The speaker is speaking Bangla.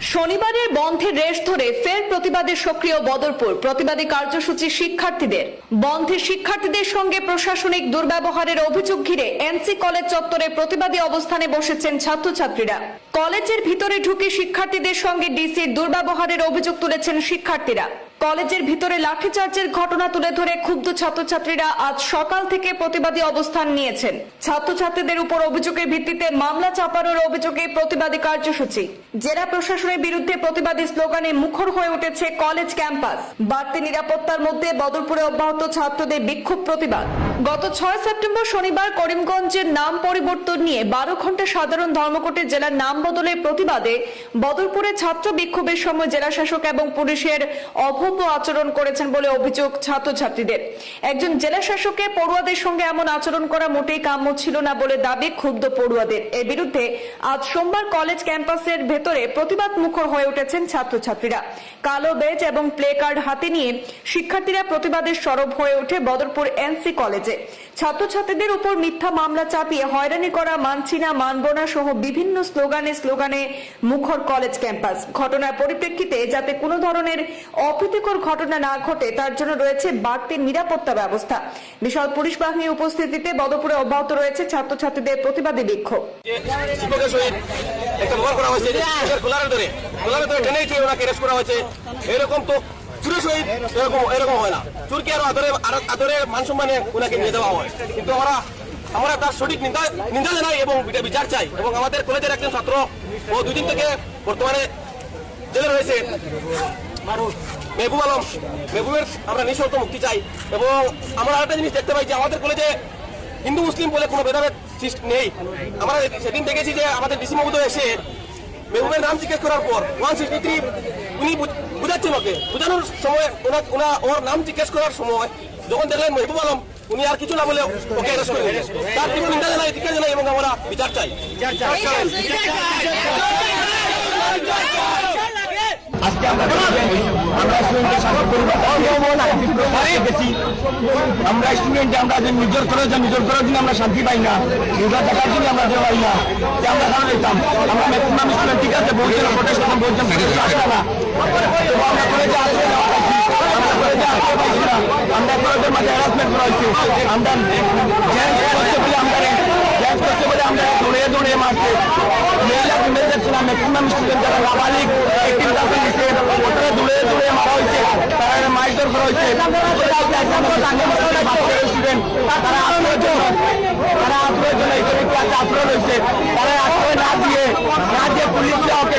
শনিবারের বন্ধের রেশ ধরে ফের প্রতিবাদে সক্রিয় বদরপুর। প্রতিবাদী কার্যসূচি শিক্ষার্থীদের। বন্ধে শিক্ষার্থীদের সঙ্গে প্রশাসনিক দুর্ব্যবহারের অভিযোগ ঘিরে এনসি কলেজ চত্বরে প্রতিবাদী অবস্থানে বসেছেন ছাত্রছাত্রীরা। কলেজের ভিতরে ঢুকে শিক্ষার্থীদের সঙ্গে ডিসির দুর্ব্যবহারের অভিযোগ তুলেছেন শিক্ষার্থীরা। কলেজের ভিতরে লাঠিচার্জের ঘটনা তুলে ধরে ক্ষুব্ধ ছাত্রছাত্রীরা আজ সকাল থেকে প্রতিবাদী অবস্থান নিয়েছেন। ছাত্রছাত্রীদের উপর অভিযোগের ভিত্তিতে মামলা চাপানোর অভিযোগে প্রতিবাদী কার্যসূচি। জেলা প্রশাসনের বিরুদ্ধে প্রতিবাদী স্লোগানে মুখর হয়ে উঠেছে কলেজ ক্যাম্পাস। বাড়তি নিরাপত্তার মধ্যে বদরপুরে অব্যাহত ছাত্রদের বিক্ষোভ প্রতিবাদ। গত 6 সেপ্টেম্বর শনিবার করিমগঞ্জের নাম পরিবর্তন নিয়ে 12 ঘন্টা সাধারণ ধর্মঘটে জেলার নাম বদলের প্রতিবাদে বদরপুরে ছাত্র বিক্ষোভের সময় জেলাশাসক এবং পুলিশের অভব্য আচরণ করেছেন বলে অভিযোগ ছাত্রছাত্রীদের। একজন জেলা শাসকের পড়ুয়াদের সঙ্গে এমন আচরণ করা মোটেই কাম্য ছিল না বলে দাবি ক্ষুব্ধ পড়ুয়াদের। এর বিরুদ্ধে আজ সোমবার কলেজ ক্যাম্পাসের ভেতরে প্রতিবাদ মুখর হয়ে উঠেছেন ছাত্রছাত্রীরা। কালো বেজ এবং প্লে কার্ড হাতে নিয়ে শিক্ষার্থীরা প্রতিবাদের সরব হয়ে ওঠে বদরপুর এনসি কলেজে। ছাত্রছাত্রীদের উপর মিথ্যা মামলা চাপিয়ে হয়রানি করা, মানছি না, মানব না সহ বিভিন্ন স্লোগানে মুখর কলেজ ক্যাম্পাস। ঘটনার পরিপ্রেক্ষিতে যাতে কোনো ধরনের অপ্রীতিকর ঘটনা না ঘটে তার জন্য রয়েছে বাড়তি নিরাপত্তা ব্যবস্থা। বিশাল পুলিশ বাহিনীর উপস্থিতিতে বদরপুরে অব্যাহত রয়েছে ছাত্রছাত্রীদের প্রতিবাদী বিক্ষোভ। এরকম তো চুরি সহিত এরকম হয় না। চুরকে আরো আদরে মান সম্মানে ওনাকে নিয়ে দেওয়া হয়, কিন্তু আমরা তার সঠিক নিন্দা জানাই এবং বিচার চাই। এবং আমাদের কলেজের একজন ছাত্র ও 2 দিন থেকে বর্তমানে জেলে রয়েছে মেহবুব আলম, মেহবুবের আমরা নিঃশর্ত মুক্তি চাই। এবং আমরা আরেকটা জিনিস দেখতে পাই যে আমাদের কলেজে হিন্দু মুসলিম বলে কোনো ভেদাভেদ নেই। আমরা সেদিন দেখেছি যে আমাদের ডিসি মহোদয় এসে মেহবুবের নাম জিজ্ঞেস করার পর 163 উনি বুঝাচ্ছেন, ওকে বোঝানোর সময় ওর নাম জিজ্ঞেস করার সময় যখন দেখলেন মেহবুব আলম, উনি আর কিছু না বলে ওকে অ্যারেস্ট করে দিলেন। তার তীব্র নিন্দা জানাই, ধিক্কার জানাই এবং আমরা বিচার চাই। আজকে আমরা স্টুডেন্টের সাথে আমরা স্টুডেন্ট আমরা যে নিজের করার জন্য আমরা শান্তি পাই না, নিজের থাকার জন্য আমরা পাই না, যে আমরা কারণ দিতাম আমরা ম্যাক্সিমাম স্টুডেন্ট ঠিক আছে বলছেন প্রোটেস্ট করতাম, বলছেন আসবে না, আমরা কলেজে আসলে আমরা কলেজের মাঝে হ্যারাসমেন্ট করা হয়েছে, আমরা আমরা দৌড়ে মারছে ম্যাক্সিমাম স্টুডেন্ট যারা নাবালিক ওটা দৌড়ে মারা হয়েছে, তারা মারধর করা হয়েছে। স্টুডেন্ট তারা আশ্রয়ের জন্য এখানে ক্লাসে আশ্রয় রয়েছে, তারা আশ্রয় না দিয়ে পুলিশরা ওকে